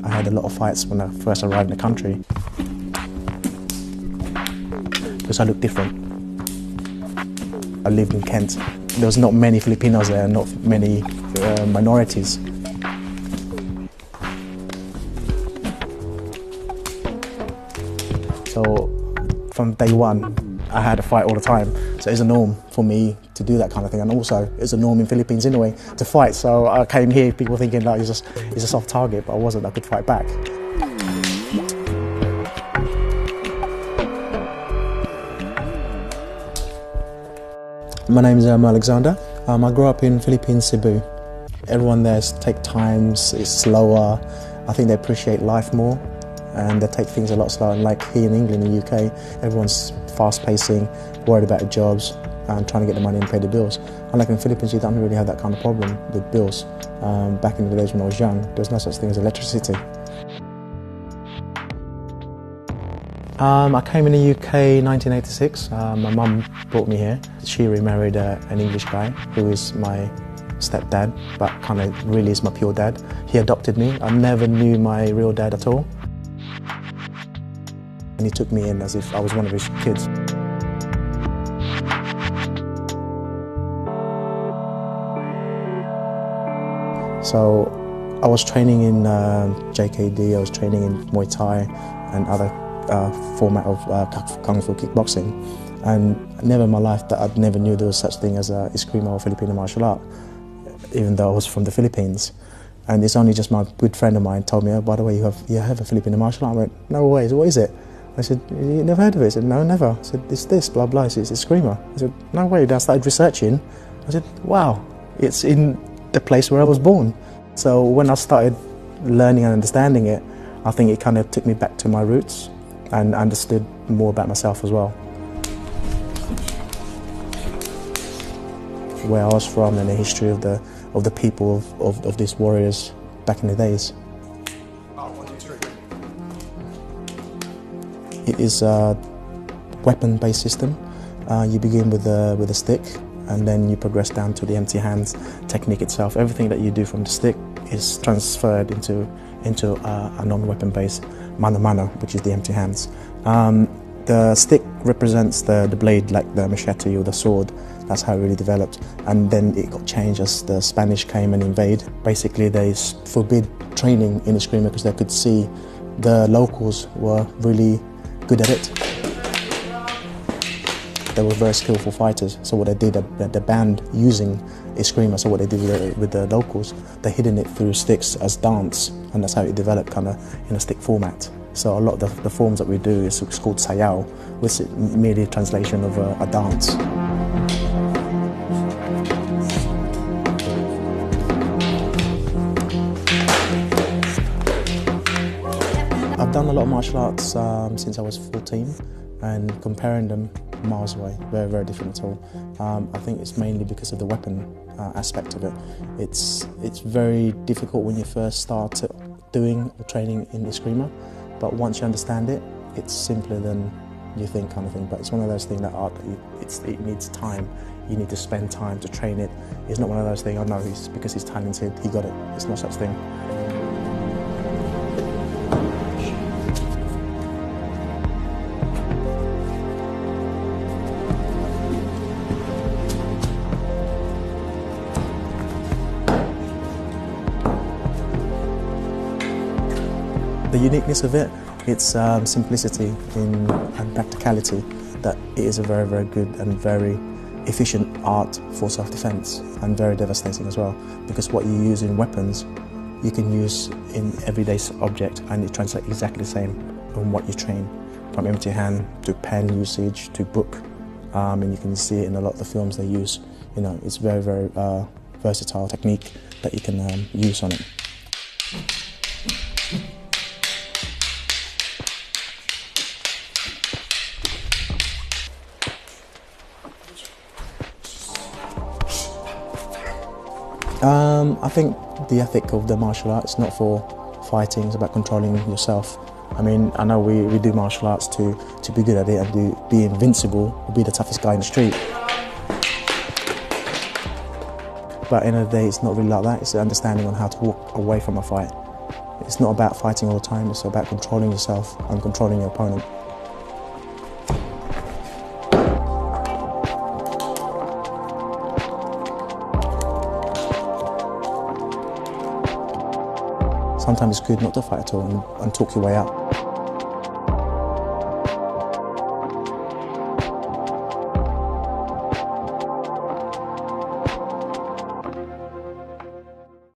I had a lot of fights when I first arrived in the country because I looked different. I lived in Kent. There was not many Filipinos there, not many minorities. So from day one, I had a fight all the time. So it's a norm for me to do that kind of thing. And also, it's a norm in Philippines anyway, to fight. So I came here, people thinking that he's a soft target, but I wasn't. I could fight back. My name is Ermar Alexander. I grew up in Philippines, Cebu. Everyone there takes time, it's slower. I think they appreciate life more and they take things a lot slower. Like here in England, in the UK, everyone's fast-pacing, worried about their jobs and trying to get the money and pay the bills. Unlike in the Philippines, you don't really have that kind of problem with bills. Back in the days when I was young, there was no such thing as electricity. I came in the UK in 1986. My mum brought me here. She remarried an English guy who is my stepdad, but kind of really is my pure dad. He adopted me. I never knew my real dad at all. And he took me in as if I was one of his kids. So I was training in JKD, I was training in Muay Thai and other format of Kung Fu kickboxing, and never in my life that I never knew there was such thing as a Eskrima or Filipino martial art, even though I was from the Philippines. And it's only just my good friend of mine told me, oh, by the way, you have a Filipino martial art. I went, no way, so what is it? I said, you never heard of it? He said, no, never. I said, it's this, blah, blah. It's Eskrima. I said, no way. Then I started researching. I said, wow, it's in the place where I was born. So when I started learning and understanding it, I think it kind of took me back to my roots and understood more about myself as well. Where I was from and the history of the people of these warriors back in the days. It is a weapon-based system. You begin with a stick and then you progress down to the empty hands technique itself. Everything that you do from the stick is transferred into a non-weapon based Mano, which is the empty hands. The stick represents the blade, like the machete or the sword. That's how it really developed. And then it got changed as the Spanish came and invade. Basically, they forbid training in Eskrima because they could see the locals were really good at it. They were very skillful fighters. So what they did, they banned using Eskrima. So what they did with the locals, they hidden it through sticks as dance, and that's how it developed, kind of in a stick format. So a lot of the forms that we do is called sayao, which is merely a translation of a dance. I've done a lot of martial arts since I was 14, and comparing them miles away, very, very different at all. I think it's mainly because of the weapon aspect of it. It's very difficult when you first start doing or training in Eskrima, but once you understand it, it's simpler than you think, kind of thing. But it's one of those things that it needs time. You need to spend time to train it. It's not one of those things, I know because he's talented, he got it. It's not such thing. The uniqueness of it, it's simplicity and practicality, that it is a very, very good and very efficient art for self-defense, and very devastating as well, because what you use in weapons, you can use in everyday object, and it translates exactly the same on what you train, from empty hand to pen usage to book, and you can see it in a lot of the films they use. You know, it's very, very versatile technique that you can use on it. I think the ethic of the martial arts is not for fighting, it's about controlling yourself. I mean, I know we do martial arts to be good at it and to be invincible, or be the toughest guy in the street. But at the end of the day, it's not really like that. It's an understanding on how to walk away from a fight. It's not about fighting all the time, it's about controlling yourself and controlling your opponent. Sometimes it's good not to fight at all and talk your way out.